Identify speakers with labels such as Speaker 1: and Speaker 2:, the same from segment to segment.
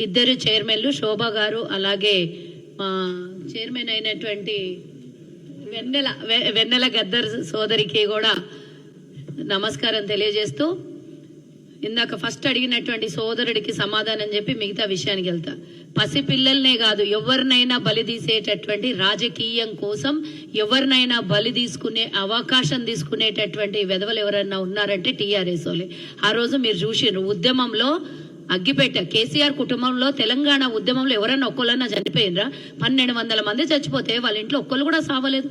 Speaker 1: ఇద్దరు చైర్మన్లు శోభ గారు అలాగే చైర్మన్ అయినటువంటి వెన్నెల గద్దర్ సోదరికి కూడా నమస్కారం తెలియజేస్తూ ఇందాక ఫస్ట్ అడిగినటువంటి సోదరుడికి సమాధానం చెప్పి మిగతా విషయానికి వెళ్తా. పసిపిల్లల్నే కాదు ఎవరినైనా బలి తీసేటటువంటి రాజకీయం కోసం ఎవరినైనా బలి తీసుకునే అవకాశం తీసుకునేటటువంటి వెధవలు ఎవరైనా ఉన్నారంటే టీఆర్ఎస్ వాళ్ళే. ఆ రోజు మీరు చూసిర్రు ఉద్యమంలో అగ్గిపెట్ట కేసీఆర్ కుటుంబంలో తెలంగాణ ఉద్యమంలో ఎవరైనా ఒక్కళ్ళన్నా చనిపోయినరా? 1200 మంది చచ్చిపోతే వాళ్ళ ఇంట్లో ఒక్కళ్ళు కూడా సావలేదు.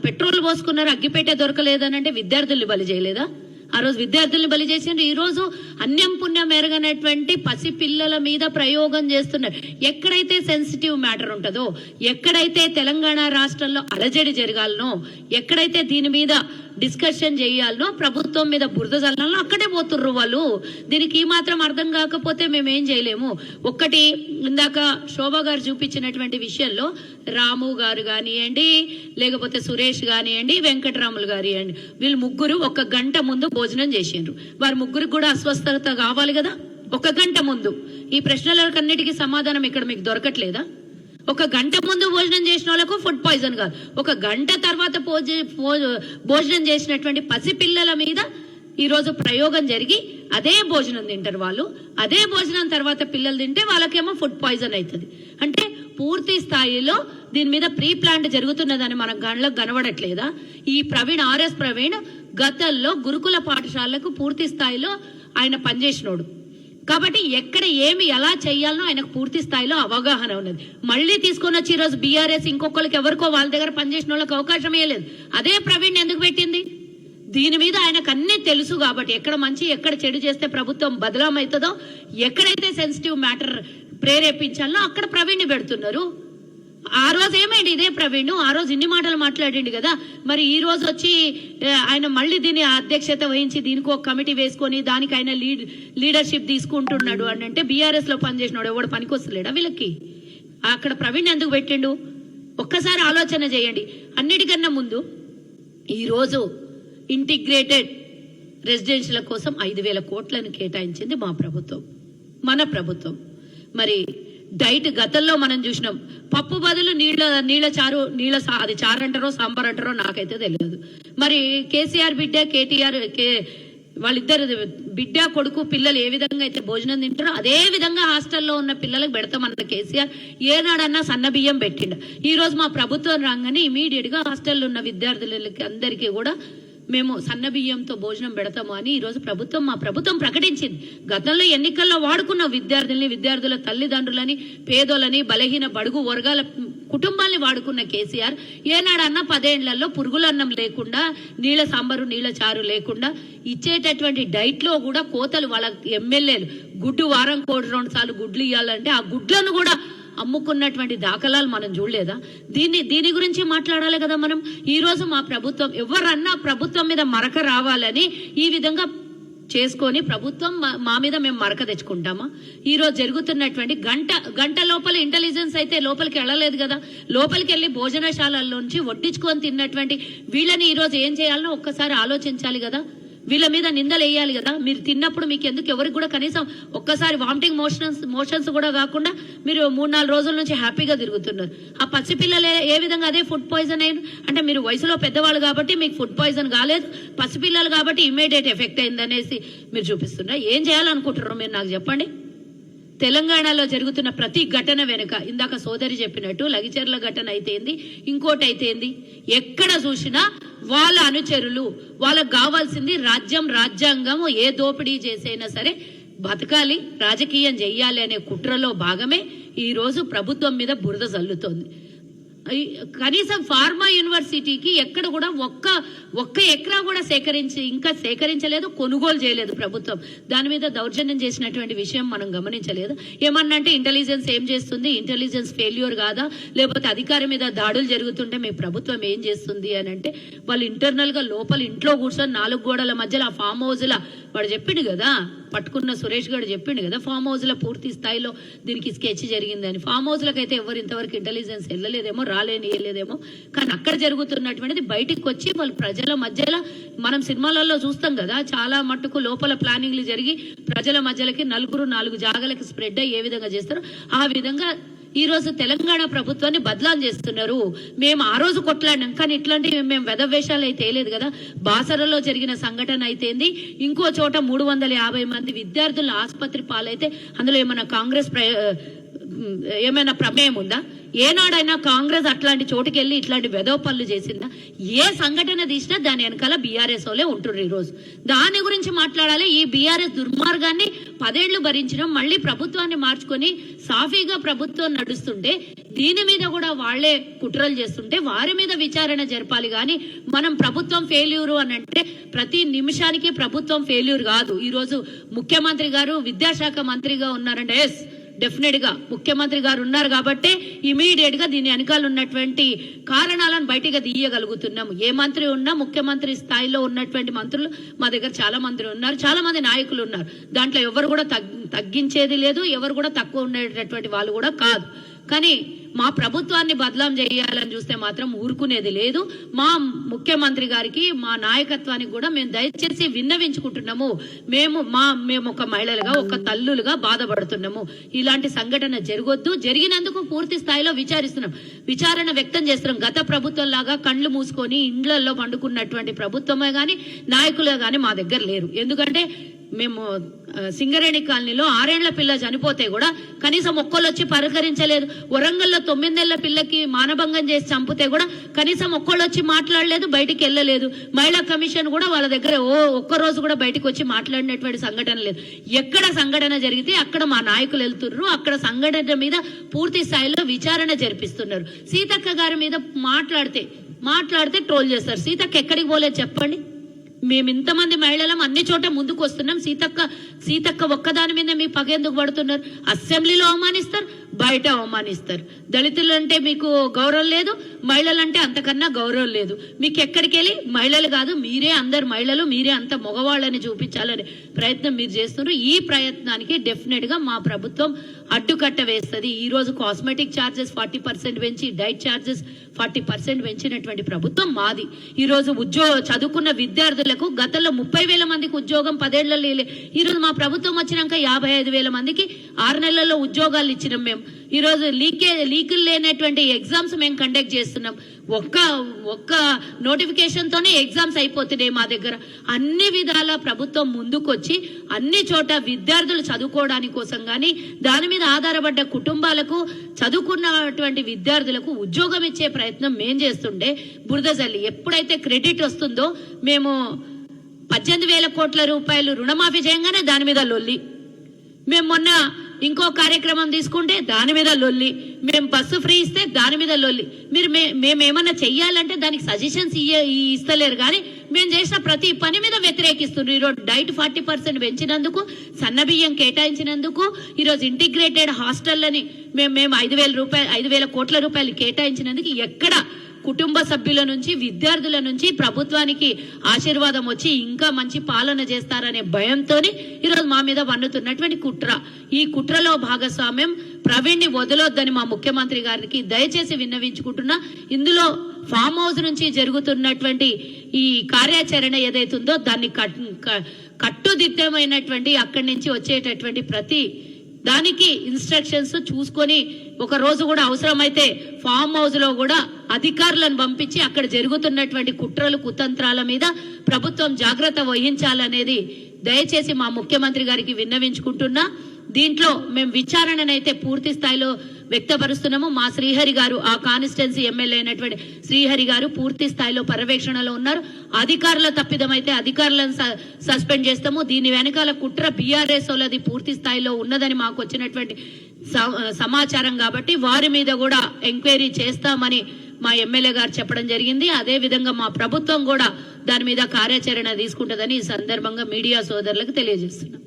Speaker 1: పెట్రోల్ పోసుకున్నారు, అగ్గిపెట్టే దొరకలేదనంటే విద్యార్థుల్ని బలి చేయలేదా? ఆ రోజు విద్యార్థుల్ని బలి చేసిండ్రు. ఈ రోజు అన్యం పుణ్యం ఎరగనటువంటి పసిపిల్లల మీద ప్రయోగం చేస్తున్నారు. ఎక్కడైతే సెన్సిటివ్ మ్యాటర్ ఉంటుందో, ఎక్కడైతే తెలంగాణ రాష్ట్రంలో అలజడి జరగాలనో, ఎక్కడైతే దీని మీద డిస్కషన్ చేయాలనో, ప్రభుత్వం మీద బురద చల్లాలనో అక్కడే పోతుర్రు వాళ్ళు. దీనికి ఈ మాత్రం అర్థం కాకపోతే మేమేం చేయలేము. ఒక్కటి ఇందాక శోభ గారు చూపించినటువంటి విషయంలో రాము గారు కానివ్వండి, లేకపోతే సురేష్ కానివ్వండి, వెంకటరాములు కానివ్వండి, వీళ్ళు ముగ్గురు 1 గంట ముందు భోజనం చేసిండ్రు. వారి ముగ్గురికి కూడా అస్వస్థత కావాలి కదా. 1 గంట ముందు ఈ ప్రశ్నలకన్నిటికీ సమాధానం ఇక్కడ మీకు దొరకట్లేదా? 1 గంట ముందు భోజనం చేసిన వాళ్ళకు ఫుడ్ పాయిజన్ కాదు, 1 గంట తర్వాత భోజనం చేసినటువంటి పసిపిల్లల మీద ఈరోజు ప్రయోగం జరిగి అదే భోజనం తింటారు వాళ్ళు. అదే భోజనం తర్వాత పిల్లలు తింటే వాళ్ళకేమో ఫుడ్ పాయిజన్ అవుతుంది. అంటే పూర్తి స్థాయిలో దీని మీద ప్రీ ప్లాంట్ జరుగుతున్నదని మన గంటలకు కనబడట్లేదా? ఈ ప్రవీణ్ ఆర్ఎస్ ప్రవీణ్ గతంలో గురుకుల పాఠశాలకు పూర్తి స్థాయిలో ఆయన పనిచేసినోడు కాబట్టి ఎక్కడ ఏమి ఎలా చేయాలనో ఆయనకు పూర్తి స్థాయిలో అవగాహన ఉన్నది. మళ్ళీ తీసుకొని వచ్చి ఈరోజు బీఆర్ఎస్ ఇంకొకరికి ఎవరికో వాళ్ళ దగ్గర పనిచేసిన వాళ్ళకి అవకాశం ఇవ్వలేదు. అదే ప్రవీణ్ ఎందుకు పెట్టింది? దీని మీద ఆయనకు అన్నీ తెలుసు కాబట్టి ఎక్కడ మంచి ఎక్కడ చెడు చేస్తే ప్రభుత్వం బదలామవుతుందో, ఎక్కడైతే సెన్సిటివ్ మ్యాటర్ ప్రేరేపించాలనో అక్కడ ప్రవీణ్ని పెడుతున్నారు. ఆ రోజు ఏమైంది? ఇదే ప్రవీణ్ ఆ రోజు ఇన్ని మాటలు మాట్లాడిండు కదా. మరి ఈ రోజు వచ్చి ఆయన మళ్ళీ దీని అధ్యక్షత వహించి దీనికి ఒక కమిటీ వేసుకొని దానికి ఆయన లీడర్షిప్ తీసుకుంటున్నాడు అని అంటే బీఆర్ఎస్ లో పనిచేసినాడు ఎవడు పనికొస్తలేడా వీళ్ళకి? అక్కడ ప్రవీణ్ ఎందుకు పెట్టిండు? ఒక్కసారి ఆలోచన చేయండి. అన్నిటికన్నా ముందు ఈరోజు ఇంటిగ్రేటెడ్ రెసిడెన్షియల్ కోసం 5,000 కోట్లను కేటాయించింది మా ప్రభుత్వం, మన ప్రభుత్వం. మరి డైట్ గతంలో మనం చూసినాం, పప్పు బదులు నీళ్ళ చారు, అది చారు అంటారో సాంబార్ అంటారో నాకైతే తెలియదు. మరి కేసీఆర్ బిడ్డ కేటీఆర్ వాళ్ళిద్దరు బిడ్డ కొడుకు పిల్లలు ఏ విధంగా అయితే భోజనం తింటారో అదే విధంగా హాస్టల్లో ఉన్న పిల్లలకు పెడతామన్న కేసీఆర్ ఏనాడన్నా సన్న బియ్యం పెట్టిండ. ఈ రోజు మా ప్రభుత్వం రాగానే ఇమీడియట్ గా హాస్టల్లో ఉన్న విద్యార్థులకి అందరికీ కూడా మేము సన్న బియ్యంతో భోజనం పెడతాము అని ఈరోజు మా ప్రభుత్వం ప్రకటించింది. గతంలో ఎన్నికల్లో వాడుకున్న విద్యార్థుల తల్లిదండ్రులని, పేదోళ్ళని, బలహీన బడుగు వర్గాల కుటుంబాల్ని వాడుకున్న కేసీఆర్ ఏనాడన్నా 10 ఏళ్లలో పురుగులన్నం లేకుండా, నీళ్ళ సాంబారు నీళ్ళ చారు లేకుండా ఇచ్చేటటువంటి డైట్ లో కూడా కోతలు వాళ్ళ ఎమ్మెల్యేలు గుడ్డు వారం 2 సార్లు గుడ్లు ఇవ్వాలంటే ఆ గుడ్లను కూడా అమ్ముకున్నటువంటి దాఖలాలు మనం చూడలేదా? దీని గురించి మాట్లాడాలి కదా మనం. ఈ రోజు మా ప్రభుత్వం ఎవరన్నా ప్రభుత్వం మీద మరక రావాలని ఈ విధంగా చేసుకొని ప్రభుత్వం మా మీద మేము మరక తెచ్చుకుంటామా? ఈ రోజు జరుగుతున్నటువంటి గంట లోపల ఇంటెలిజెన్స్ అయితే లోపలికి వెళ్ళలేదు కదా. లోపలికి వెళ్ళి భోజనశాలల్లోంచి వడ్డించుకొని తిన్నటువంటి వీళ్ళని ఈ రోజు ఏం చేయాలనో ఒక్కసారి ఆలోచించాలి కదా. వీళ్ళ మీద నిందలు వేయాలి కదా. మీరు తిన్నప్పుడు మీకు ఎందుకు ఎవరికి కూడా కనీసం ఒక్కసారి వామిటింగ్ మోషన్స్ కూడా కాకుండా మీరు 3-4 రోజుల నుంచి హ్యాపీగా తిరుగుతున్నారు. ఆ పసిపిల్లలు ఏ విధంగా అదే ఫుడ్ పాయిజన్ అయింది అంటే మీరు వయసులో పెద్దవాళ్ళు కాబట్టి మీకు ఫుడ్ పాయిజన్ కాలేదు, పసిపిల్లలు కాబట్టి ఇమ్మీడియట్ ఎఫెక్ట్ అయింది అనేసి మీరు చూపిస్తున్నారు. ఏం చేయాలనుకుంటున్నారో మీరు నాకు చెప్పండి. తెలంగాణలో జరుగుతున్న ప్రతి ఘటన వెనుక ఇందాక సోదరి చెప్పినట్టు లగిచెర్ల ఘటన అయితేంది, ఇంకోటి అయితేంది, ఎక్కడ చూసినా వాళ్ళ అనుచరులు వాళ్ళకు కావాల్సింది రాజ్యాంగం ఏ దోపిడీ చేసైనా సరే బతకాలి, రాజకీయం చెయ్యాలి అనే కుట్రలో భాగమే ఈ రోజు ప్రభుత్వం మీద బురద జల్లుతోంది. కనీసం ఫార్మా యూనివర్సిటీకి ఎక్కడ కూడా ఒక్క ఎకరా కూడా సేకరించలేదు, కొనుగోలు చేయలేదు ప్రభుత్వం. దాని మీద దౌర్జన్యం చేసినటువంటి విషయం మనం గమనించలేదు. ఏమన్నంటే ఇంటెలిజెన్స్ ఏం చేస్తుంది, ఇంటెలిజెన్స్ ఫెయిల్యూర్ కాదా, లేకపోతే అధికారి మీద దాడులు జరుగుతుంటే మీ ప్రభుత్వం ఏం చేస్తుంది అని అంటే వాళ్ళు ఇంటర్నల్ గా లోపల ఇంట్లో కూర్చొని 4 గోడల మధ్యలో ఆ ఫామ్ హౌస్ల వాడు చెప్పిండు కదా, పట్టుకున్న సురేష్ గారు చెప్పిండు కదా ఫామ్ హౌస్ లో పూర్తి స్థాయిలో దీనికి స్కెచ్ జరిగిందని. ఫామ్ హౌస్ లకు అయితే ఎవరు ఇంతవరకు ఇంటెలిజెన్స్ వెళ్ళలేదేమో, వెళ్ళలేదేమో, కానీ అక్కడ జరుగుతున్నటువంటిది బయటికి వచ్చి వాళ్ళు ప్రజల మధ్యలో, మనం సినిమాలలో చూస్తాం కదా చాలా మట్టుకు లోపల ప్లానింగ్లు జరిగి ప్రజల మధ్యలకి 4 జాగాలకి స్ప్రెడ్ అయ్యి ఏ విధంగా చేస్తారో ఆ విధంగా ఈ రోజు తెలంగాణ ప్రభుత్వాన్ని బదలాం చేస్తున్నారు. మేము ఆ రోజు కొట్లాడినాం, కానీ ఇట్లాంటివి మేము వెధవేషాలు అయితే లేదు కదా. బాసరలో జరిగిన సంఘటన అయితేంది, ఇంకో చోట 350 మంది విద్యార్థులు ఆసుపత్రి పాలైతే అందులో ఏమైనా కాంగ్రెస్ ఏమైనా ప్రమేయం ఉందా? ఏనాడైనా కాంగ్రెస్ అట్లాంటి చోటుకి వెళ్ళి ఇట్లాంటి వెధవ పనులు చేసిందా? ఏ సంఘటన తీసినా దాని వెనకాల బీఆర్ఎస్ వాళ్ళే ఉంటున్నారు. ఈ రోజు దాని గురించి మాట్లాడాలి. ఈ బీఆర్ఎస్ దుర్మార్గాన్ని 10 ఏళ్లు భరించడం, మళ్ళీ ప్రభుత్వాన్ని మార్చుకొని సాఫీగా ప్రభుత్వం నడుస్తుంటే దీని మీద కూడా వాళ్లే కుట్రలు చేస్తుంటే వారి మీద విచారణ జరపాలి. కానీ మనం ప్రభుత్వం ఫెయిల్యూర్ అని అంటే ప్రతి నిమిషానికి ప్రభుత్వం ఫెయిల్యూర్ కాదు. ఈ రోజు ముఖ్యమంత్రి గారు విద్యాశాఖ మంత్రిగా ఉన్నారంటే ఎస్ డెఫినెట్ గా ముఖ్యమంత్రి గారు ఉన్నారు కాబట్టి ఇమీడియట్ గా దీని వెనకాల ఉన్నటువంటి కారణాలను బయటగా తీయగలుగుతున్నాము. ఏ మంత్రి ఉన్నా ముఖ్యమంత్రి స్థాయిలో ఉన్నటువంటి మంత్రులు మా దగ్గర చాలా మంది ఉన్నారు, చాలా మంది నాయకులు ఉన్నారు. దాంట్లో ఎవరు కూడా తగ్గించేది లేదు, ఎవరు కూడా తక్కువ ఉండేటటువంటి వాళ్ళు కూడా కాదు. కానీ మా ప్రభుత్వాన్ని బదలాం చేయాలని చూస్తే మాత్రం ఊరుకునేది లేదు. మా ముఖ్యమంత్రి గారికి, మా నాయకత్వానికి కూడా మేము దయచేసి విన్నవించుకుంటున్నాము. మేము ఒక మహిళలుగా, ఒక తల్లులుగా బాధపడుతున్నాము. ఇలాంటి సంఘటన జరగొద్దు. జరిగినందుకు పూర్తి స్థాయిలో విచారణ వ్యక్తం చేస్తున్నాం. గత ప్రభుత్వం లాగా కళ్ళు మూసుకొని ఇండ్లలో పండుకున్నటువంటి ప్రభుత్వమే గాని నాయకులే గాని మా దగ్గర లేరు. ఎందుకంటే మేము సింగరేణి కాలనీలో 6 ఏళ్ల పిల్ల చనిపోతే కూడా కనీసం ఒక్కళ్ళు వచ్చి పలకరించలేదు. వరంగల్లో 9 ఏళ్ల పిల్లకి మానభంగం చేసి చంపితే కూడా కనీసం ఒక్కళ్ళు వచ్చి మాట్లాడలేదు, బయటికి వెళ్ళలేదు. మహిళా కమిషన్ కూడా వాళ్ళ దగ్గర ఒక్కరోజు కూడా బయటకు వచ్చి మాట్లాడినటువంటి సంఘటన లేదు. ఎక్కడ సంఘటన జరిగితే అక్కడ మా నాయకులు వెళ్తున్నారు. అక్కడ సంఘటన మీద పూర్తి స్థాయిలో విచారణ జరిపిస్తున్నారు. సీతక్క గారి మీద మాట్లాడితే ట్రోల్ చేస్తారు. సీతక్క ఎక్కడికి పోలేదు చెప్పండి? మేము ఇంతమంది మహిళలం అన్ని చోట ముందుకు వస్తున్నాం. సీతక్క ఒక్కదాని మీద మీ పగెందుకు పడుతున్నారు? అసెంబ్లీలో అవమానిస్తారు, బయట అవమానిస్తారు. దళితులు అంటే మీకు గౌరవం లేదు, మహిళలంటే అంతకన్నా గౌరవం లేదు. మీకు ఎక్కడికి వెళ్ళి మహిళలు కాదు, మీరే అందరు మహిళలు, మీరే అంత మగవాళ్ళని చూపించాలనే ప్రయత్నం మీరు చేస్తున్నారు. ఈ ప్రయత్నానికి డెఫినెట్ గా మా ప్రభుత్వం అడ్డుకట్ట వేస్తుంది. ఈ రోజు కాస్మెటిక్ ఛార్జెస్ 40% పెంచి, డైట్ ఛార్జెస్ 40% పెంచినటువంటి ప్రభుత్వం మాది. ఈ రోజు చదువుకున్న విద్యార్థులకు గతంలో 30,000 మందికి ఉద్యోగం 10 ఏళ్లలో, ఈ రోజు మా ప్రభుత్వం వచ్చినాక 55,000 మందికి 6 నెలల్లో ఉద్యోగాలు ఇచ్చినాం. మేము ఈ రోజు లీకులు లేనటువంటి ఎగ్జామ్స్ మేము కండక్ట్ చేస్తున్నాం. ఒక్క నోటిఫికేషన్ తోనే ఎగ్జామ్స్ అయిపోతున్నాయి మా దగ్గర. అన్ని విధాల ప్రభుత్వం ముందుకొచ్చి అన్ని చోట విద్యార్థులు చదువుకోవడానికి కోసం కానీ, దాని మీద ఆధారపడ్డ కుటుంబాలకు, చదువుకున్నటువంటి విద్యార్థులకు ఉద్యోగం ఇచ్చే ప్రయత్నం మేం చేస్తుంటే బురద జల్లి ఎప్పుడైతే క్రెడిట్ వస్తుందో, మేము 18,000 కోట్ల రూపాయలు రుణమాఫీ చేయగానే దాని మీద లొల్లి, మేము మొన్న ఇంకో కార్యక్రమం తీసుకుంటే దాని మీద లొల్లి, మేము బస్సు ఫ్రీ ఇస్తే దాని మీద లొల్లి. మేమేమన్నా చెయ్యాలంటే దానికి సజెషన్స్ ఇస్తలేరు, కానీ మేము చేసిన ప్రతి పని మీద వ్యతిరేకిస్తున్నారు. ఈరోజు డైట్ 40% పెంచినందుకు, సన్నబియ్యం కేటాయించినందుకు, ఈరోజు ఇంటిగ్రేటెడ్ హాస్టళ్లని మేము 5,000 కోట్ల రూపాయలు కేటాయించినందుకు ఎక్కడ కుటుంబ సభ్యుల నుంచి, విద్యార్థుల నుంచి ప్రభుత్వానికి ఆశీర్వాదం వచ్చి ఇంకా మంచి పాలన చేస్తారనే భయంతోనే ఈరోజు మా మీద వన్నుతున్నటువంటి కుట్ర. ఈ కుట్రలో భాగస్వామ్యం ప్రవీణ్ ని వదలొద్దని మా ముఖ్యమంత్రి గారికి దయచేసి విన్నవించుకుంటున్నా. ఇందులో ఫామ్ హౌస్ నుంచి జరుగుతున్నటువంటి ఈ కార్యాచరణ ఏదైతుందో దాన్ని కట్టుదిట్టమైనటువంటి అక్కడి నుంచి వచ్చేటటువంటి ప్రతి దానికి ఇన్స్ట్రక్షన్స్ చూసుకొని, ఒక రోజు కూడా అవసరమైతే ఫామ్ హౌస్ లో కూడా అధికారులను పంపించి అక్కడ జరుగుతున్నటువంటి కుట్రలు కుతంత్రాల మీద ప్రభుత్వం జాగ్రత్త వహించాలనేది దయచేసి మా ముఖ్యమంత్రి గారికి విన్నవించుకుంటున్నా. దీంట్లో మేము విచారణనైతే పూర్తి స్థాయిలో వ్యక్తపరుస్తున్నాము. మా శ్రీహరి గారు, ఆ కాన్స్టిట్యున్సీ ఎమ్మెల్యే అయినటువంటి శ్రీహరి గారు పూర్తి స్థాయిలో పర్యవేక్షణలో ఉన్నారు. అధికారుల తప్పిదమైతే అధికారులను సస్పెండ్ చేస్తాము. దీని వెనకాల కుట్ర బీఆర్ఎస్ వాళ్ళది పూర్తి స్థాయిలో ఉన్నదని మాకు వచ్చినటువంటి సమాచారం కాబట్టి వారి మీద కూడా ఎంక్వైరీ చేస్తామని మా ఎమ్మెల్యే గారు చెప్పడం జరిగింది. అదే విధంగా మా ప్రభుత్వం కూడా దాని మీద కార్యాచరణ తీసుకుంటుందని ఈ సందర్భంగా మీడియా సోదరులకు తెలియజేస్తున్నాం.